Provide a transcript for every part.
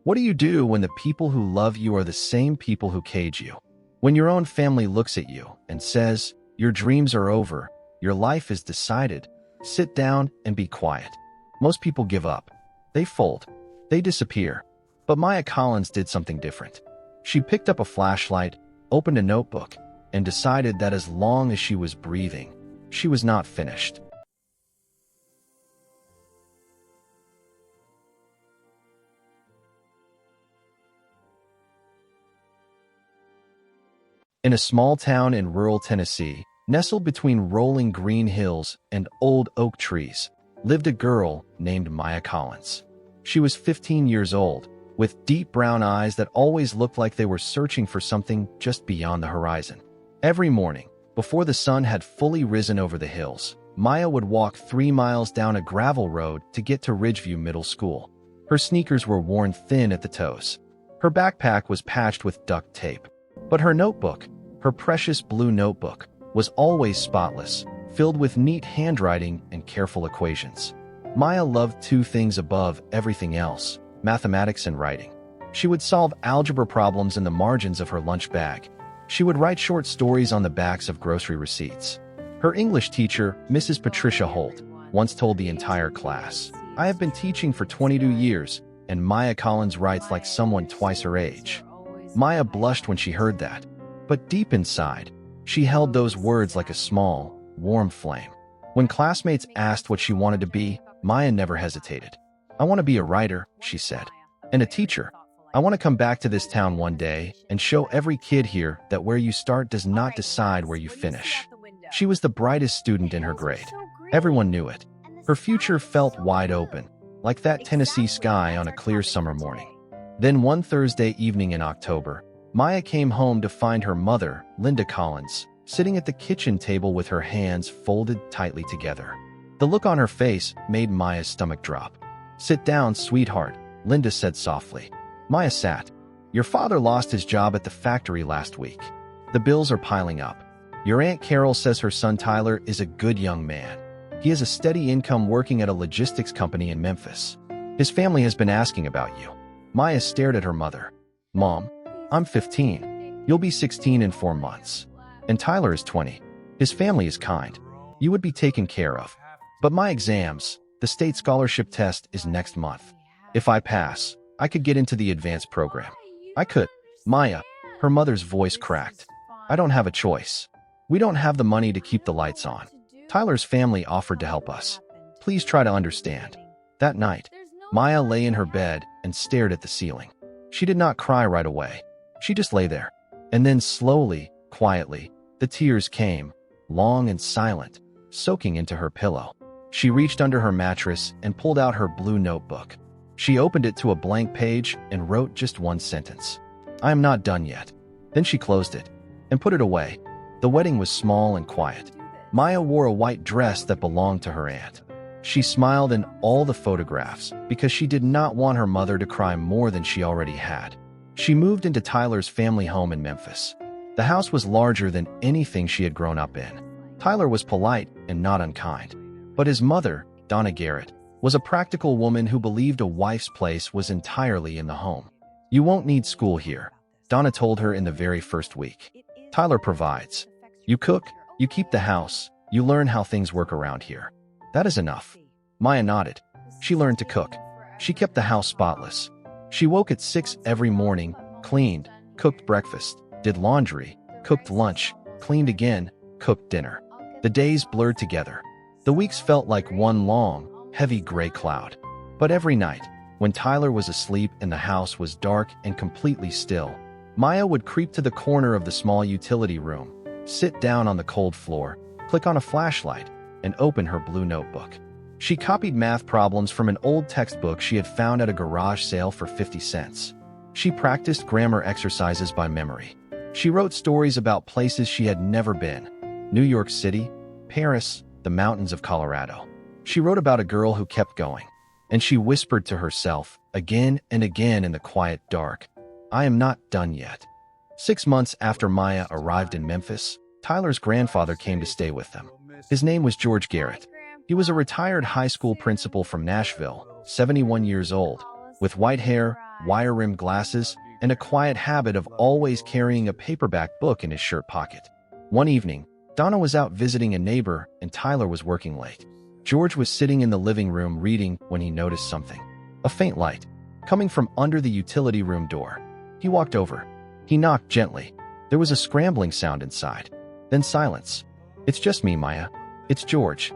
What do you do when the people who love you are the same people who cage you? When your own family looks at you and says, your dreams are over, your life is decided, sit down and be quiet. Most people give up. They fold. They disappear. But Maya Collins did something different. She picked up a flashlight, opened a notebook, and decided that as long as she was breathing, she was not finished. In a small town in rural Tennessee, nestled between rolling green hills and old oak trees, lived a girl named Maya Collins. She was 15 years old, with deep brown eyes that always looked like they were searching for something just beyond the horizon. Every morning, before the sun had fully risen over the hills, Maya would walk 3 miles down a gravel road to get to Ridgeview Middle School. Her sneakers were worn thin at the toes. Her backpack was patched with duct tape. But her notebook, her precious blue notebook, was always spotless, filled with neat handwriting and careful equations. Maya loved two things above everything else: mathematics and writing. She would solve algebra problems in the margins of her lunch bag. She would write short stories on the backs of grocery receipts. Her English teacher, Mrs. Patricia Holt, once told the entire class, "I have been teaching for 22 years, and Maya Collins writes like someone twice her age." Maya blushed when she heard that, but deep inside, she held those words like a small, warm flame. When classmates asked what she wanted to be, Maya never hesitated. "I want to be a writer," she said, "and a teacher. I want to come back to this town one day and show every kid here that where you start does not decide where you finish." She was the brightest student in her grade. Everyone knew it. Her future felt wide open, like that Tennessee sky on a clear summer morning. Then one Thursday evening in October, Maya came home to find her mother, Linda Collins, sitting at the kitchen table with her hands folded tightly together. The look on her face made Maya's stomach drop. "Sit down, sweetheart," Linda said softly. Maya sat. "Your father lost his job at the factory last week. The bills are piling up. Your Aunt Carol says her son Tyler is a good young man. He has a steady income working at a logistics company in Memphis. His family has been asking about you." Maya stared at her mother. "Mom, I'm 15. You'll be 16 in 4 months. And Tyler is 20. His family is kind. You would be taken care of. But my exams, the state scholarship test, is next month. If I pass, I could get into the advanced program. I could." "Maya," her mother's voice cracked, "I don't have a choice. We don't have the money to keep the lights on. Tyler's family offered to help us. Please try to understand." That night, Maya lay in her bed and stared at the ceiling. She did not cry right away. She just lay there. And then slowly, quietly, the tears came, long and silent, soaking into her pillow. She reached under her mattress and pulled out her blue notebook. She opened it to a blank page and wrote just one sentence: "I am not done yet." Then she closed it and put it away. The wedding was small and quiet. Maya wore a white dress that belonged to her aunt. She smiled in all the photographs because she did not want her mother to cry more than she already had. She moved into Tyler's family home in Memphis. The house was larger than anything she had grown up in. Tyler was polite and not unkind. But his mother, Donna Garrett, was a practical woman who believed a wife's place was entirely in the home. "You won't need school here," Donna told her in the very first week. "Tyler provides. You cook, you keep the house, you learn how things work around here. That is enough." Maya nodded. She learned to cook. She kept the house spotless. She woke at 6 every morning, cleaned, cooked breakfast, did laundry, cooked lunch, cleaned again, cooked dinner. The days blurred together. The weeks felt like one long, heavy gray cloud. But every night, when Tyler was asleep and the house was dark and completely still, Maya would creep to the corner of the small utility room, sit down on the cold floor, click on a flashlight, and open her blue notebook. She copied math problems from an old textbook she had found at a garage sale for 50 cents. She practiced grammar exercises by memory. She wrote stories about places she had never been: New York City, Paris, the mountains of Colorado. She wrote about a girl who kept going, and she whispered to herself again and again in the quiet dark, "I am not done yet." 6 months after Maya arrived in Memphis, Tyler's grandfather came to stay with them. His name was George Garrett. He was a retired high school principal from Nashville, 71 years old, with white hair, wire-rimmed glasses, and a quiet habit of always carrying a paperback book in his shirt pocket. One evening, Donna was out visiting a neighbor and Tyler was working late. George was sitting in the living room reading when he noticed something. A faint light, coming from under the utility room door. He walked over. He knocked gently. There was a scrambling sound inside. Then silence. "It's just me, Maya. It's George."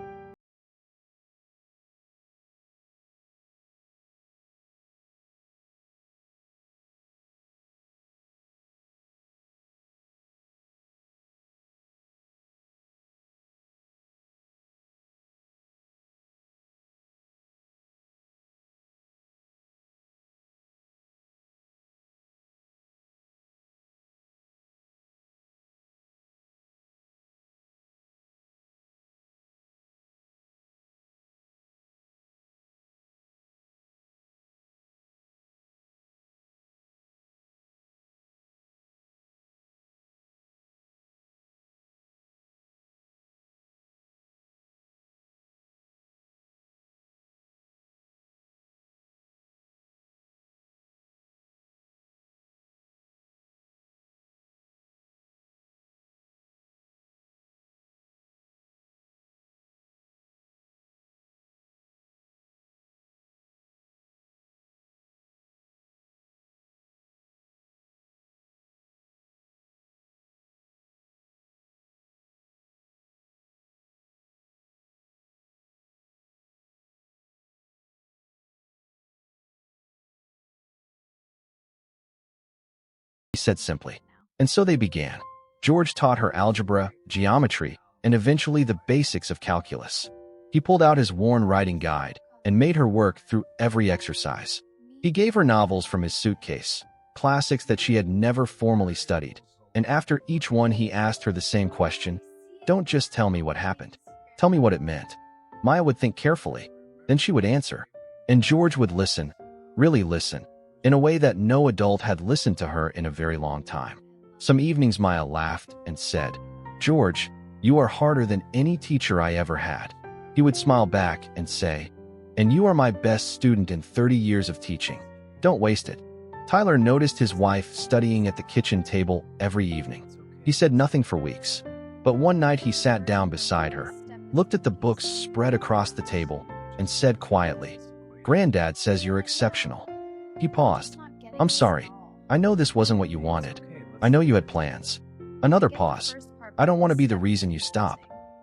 He said simply. And so they began. George taught her algebra, geometry, and eventually the basics of calculus. He pulled out his worn writing guide and made her work through every exercise. He gave her novels from his suitcase, classics that she had never formally studied. And after each one he asked her the same question, "Don't just tell me what happened. Tell me what it meant." Maya would think carefully. Then she would answer. And George would listen, really listen, in a way that no adult had listened to her in a very long time. Some evenings Maya laughed and said, "George, you are harder than any teacher I ever had." He would smile back and say, "And you are my best student in 30 years of teaching. Don't waste it." Tyler noticed his wife studying at the kitchen table every evening. He said nothing for weeks. But one night he sat down beside her, looked at the books spread across the table, and said quietly, "Granddad says you're exceptional." He paused. "I'm sorry. I know this wasn't what you wanted. I know you had plans." Another pause. "I don't want to be the reason you stop."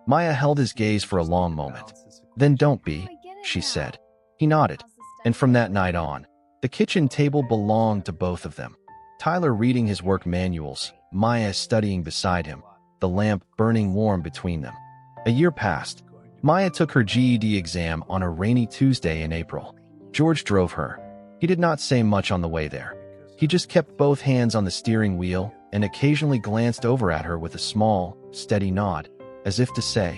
Maya held his gaze for a long moment. "Then don't be," she said. He nodded. And from that night on, the kitchen table belonged to both of them. Tyler reading his work manuals, Maya studying beside him, the lamp burning warm between them. A year passed. Maya took her GED exam on a rainy Tuesday in April. George drove her. He did not say much on the way there. He just kept both hands on the steering wheel and occasionally glanced over at her with a small, steady nod, as if to say,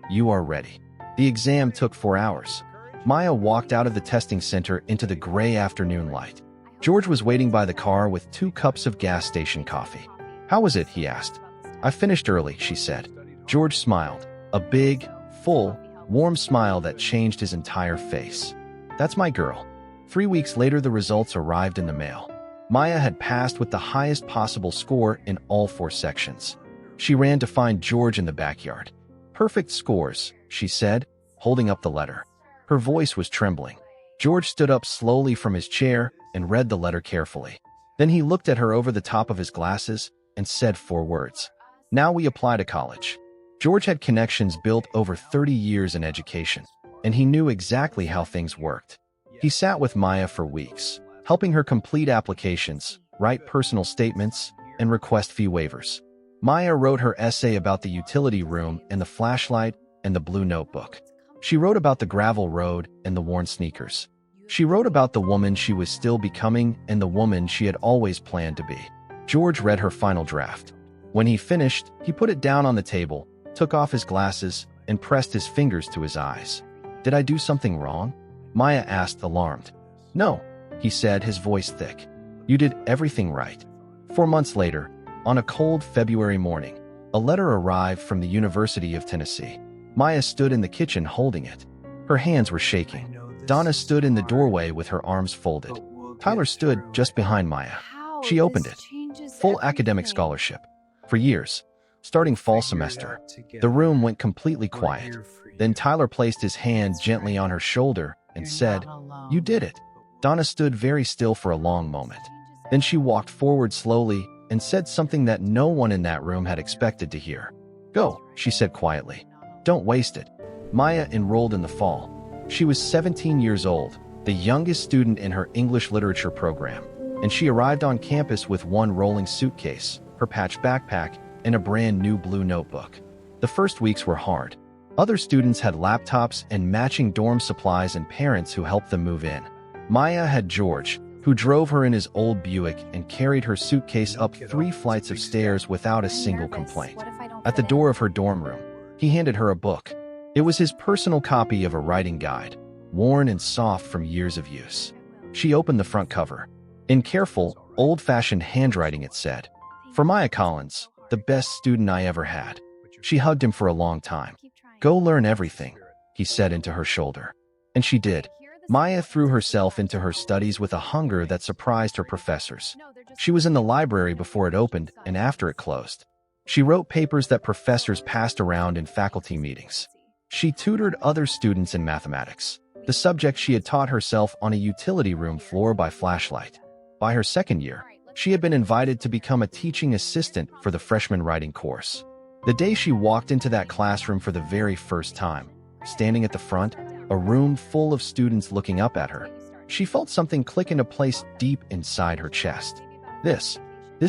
"You are ready." The exam took 4 hours. Maya walked out of the testing center into the gray afternoon light. George was waiting by the car with 2 cups of gas station coffee. "How was it?" he asked. "I finished early," she said. George smiled, a big, full, warm smile that changed his entire face. "That's my girl." 3 weeks later, the results arrived in the mail. Maya had passed with the highest possible score in all 4 sections. She ran to find George in the backyard. "Perfect scores," she said, holding up the letter. Her voice was trembling. George stood up slowly from his chair and read the letter carefully. Then he looked at her over the top of his glasses and said 4 words. "Now we apply to college." George had connections built over 30 years in education, and he knew exactly how things worked. He sat with Maya for weeks, helping her complete applications, write personal statements, and request fee waivers. Maya wrote her essay about the utility room and the flashlight and the blue notebook. She wrote about the gravel road and the worn sneakers. She wrote about the woman she was still becoming and the woman she had always planned to be. George read her final draft. When he finished, he put it down on the table, took off his glasses, and pressed his fingers to his eyes. "Did I do something wrong?" Maya asked, alarmed. "No," he said, his voice thick. "You did everything right." 4 months later, on a cold February morning, a letter arrived from the University of Tennessee. Maya stood in the kitchen holding it. Her hands were shaking. Donna stood in the doorway with her arms folded. Tyler stood just behind Maya. How? She opened This it. changes Full academic everything. scholarship. For years. Starting fall semester. The room went completely quiet. Then Tyler placed his hand gently on her shoulder and said, "You did it." Donna stood very still for a long moment. Then she walked forward slowly and said something that no one in that room had expected to hear. "Go," she said quietly. "Don't waste it." Maya enrolled in the fall. She was 17 years old, the youngest student in her English literature program, and she arrived on campus with one rolling suitcase, her patched backpack, and a brand new blue notebook. The first weeks were hard. Other students had laptops and matching dorm supplies and parents who helped them move in. Maya had George, who drove her in his old Buick and carried her suitcase up 3 flights of stairs without a single complaint. At the door of her dorm room, he handed her a book. It was his personal copy of a writing guide, worn and soft from years of use. She opened the front cover. In careful, old-fashioned handwriting it said, "For Maya Collins, the best student I ever had." She hugged him for a long time. "Go learn everything," he said into her shoulder. And she did. Maya threw herself into her studies with a hunger that surprised her professors. She was in the library before it opened and after it closed. She wrote papers that professors passed around in faculty meetings. She tutored other students in mathematics, the subject she had taught herself on a utility room floor by flashlight. By her second year, she had been invited to become a teaching assistant for the freshman writing course. The day she walked into that classroom for the very first time, standing at the front, a room full of students looking up at her, she felt something click into place deep inside her chest. This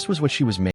was what she was made.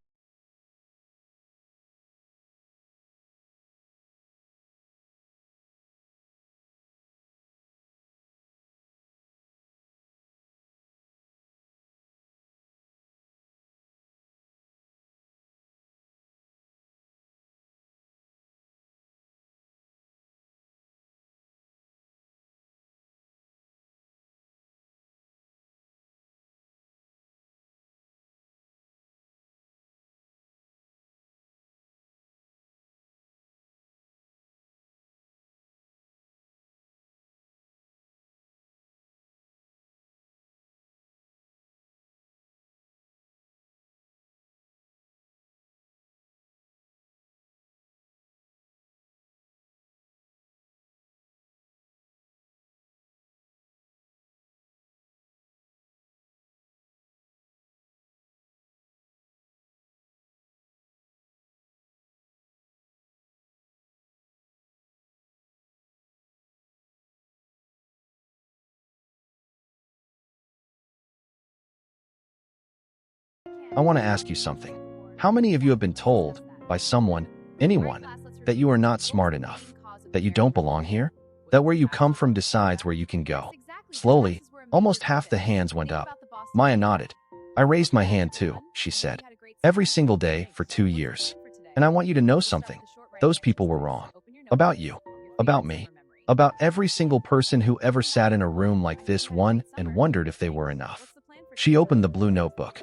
I want to ask you something. How many of you have been told, by someone, anyone, that you are not smart enough, that you don't belong here, that where you come from decides where you can go? Slowly, almost half the hands went up. Maya nodded. "I raised my hand too," she said. "Every single day for 2 years. And I want you to know something. Those people were wrong. About you. About me. About every single person who ever sat in a room like this one and wondered if they were enough." She opened the blue notebook.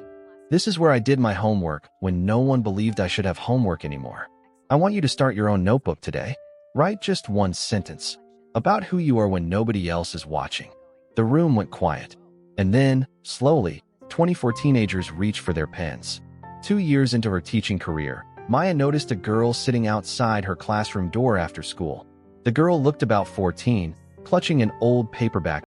"This is where I did my homework when no one believed I should have homework anymore. I want you to start your own notebook today. Write just one sentence about who you are when nobody else is watching." The room went quiet. And then, slowly, 24 teenagers reached for their pens. 2 years into her teaching career, Maya noticed a girl sitting outside her classroom door after school. The girl looked about 14, clutching an old paperback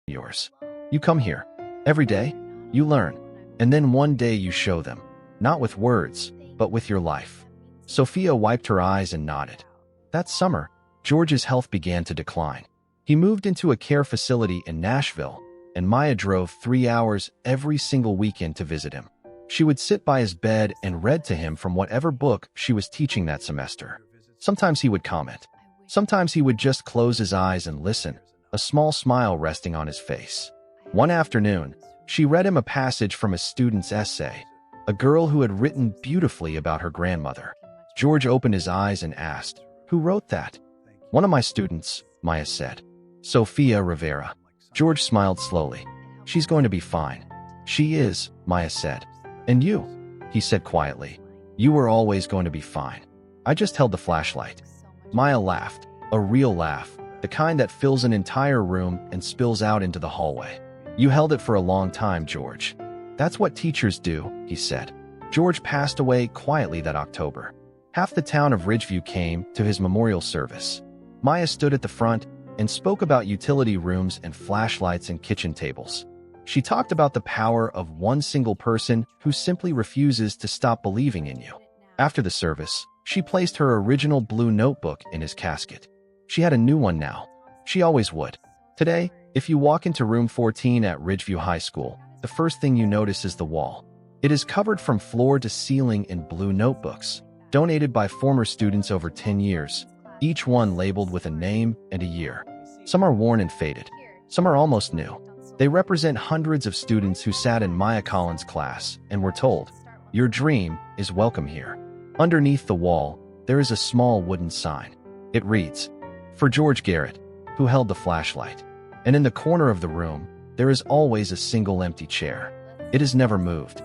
yours. You come here. Every day, you learn. And then one day you show them. Not with words, but with your life. Sophia wiped her eyes and nodded. That summer, George's health began to decline. He moved into a care facility in Nashville, and Maya drove 3 hours every single weekend to visit him. She would sit by his bed and read to him from whatever book she was teaching that semester. Sometimes he would comment. Sometimes he would just close his eyes and listen, a small smile resting on his face. One afternoon, she read him a passage from a student's essay, a girl who had written beautifully about her grandmother. George opened his eyes and asked, "Who wrote that?" "One of my students," Maya said. "Sophia Rivera." George smiled slowly. "She's going to be fine." "She is," Maya said. "And you," he said quietly. "You were always going to be fine. I just held the flashlight." Maya laughed, a real laugh, the kind that fills an entire room and spills out into the hallway. "You held it for a long time, George." "That's what teachers do," he said. George passed away quietly that October. Half the town of Ridgeview came to his memorial service. Maya stood at the front and spoke about utility rooms and flashlights and kitchen tables. She talked about the power of one single person who simply refuses to stop believing in you. After the service, she placed her original blue notebook in his casket. She had a new one now. She always would. Today, if you walk into room 14 at Ridgeview High School, the first thing you notice is the wall. It is covered from floor to ceiling in blue notebooks, donated by former students over 10 years, each one labeled with a name and a year. Some are worn and faded. Some are almost new. They represent hundreds of students who sat in Maya Collins' class and were told, "Your dream is welcome here." Underneath the wall, there is a small wooden sign. It reads, "For George Garrett, who held the flashlight." And in the corner of the room, there is always a single empty chair. It is never moved.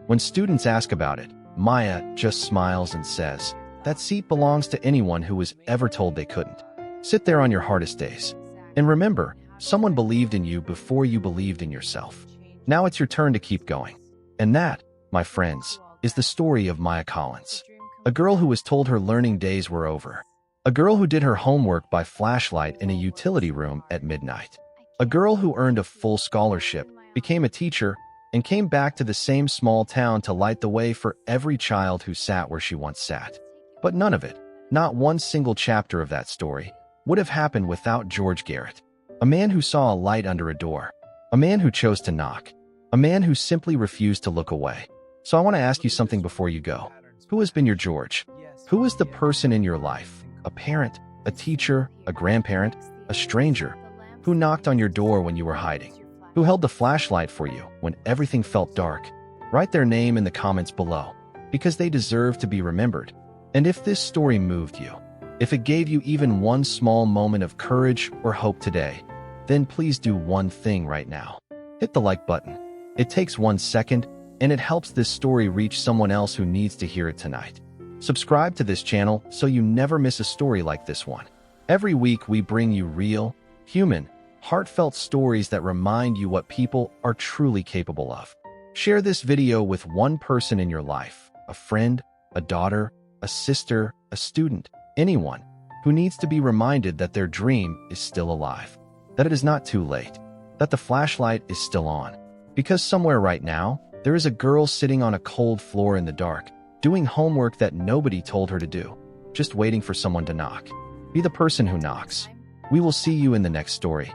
When students ask about it, Maya just smiles and says, "That seat belongs to anyone who was ever told they couldn't. Sit there on your hardest days. And remember, someone believed in you before you believed in yourself. Now it's your turn to keep going." And that, my friends, is the story of Maya Collins. A girl who was told her learning days were over. A girl who did her homework by flashlight in a utility room at midnight. A girl who earned a full scholarship, became a teacher, and came back to the same small town to light the way for every child who sat where she once sat. But none of it, not one single chapter of that story, would have happened without George Garrett. A man who saw a light under a door. A man who chose to knock. A man who simply refused to look away. So I want to ask you something before you go. Who has been your George? Who is the person in your life? A parent, a teacher, a grandparent, a stranger, who knocked on your door when you were hiding? Who held the flashlight for you when everything felt dark? Write their name in the comments below, because they deserve to be remembered. And if this story moved you, if it gave you even one small moment of courage or hope today, then please do one thing right now. Hit the like button. It takes 1 second, and it helps this story reach someone else who needs to hear it tonight. Subscribe to this channel so you never miss a story like this one. Every week we bring you real, human, heartfelt stories that remind you what people are truly capable of. Share this video with one person in your life, a friend, a daughter, a sister, a student, anyone who needs to be reminded that their dream is still alive, that it is not too late, that the flashlight is still on. Because somewhere right now, there is a girl sitting on a cold floor in the dark, doing homework that nobody told her to do, just waiting for someone to knock. Be the person who knocks. We will see you in the next story.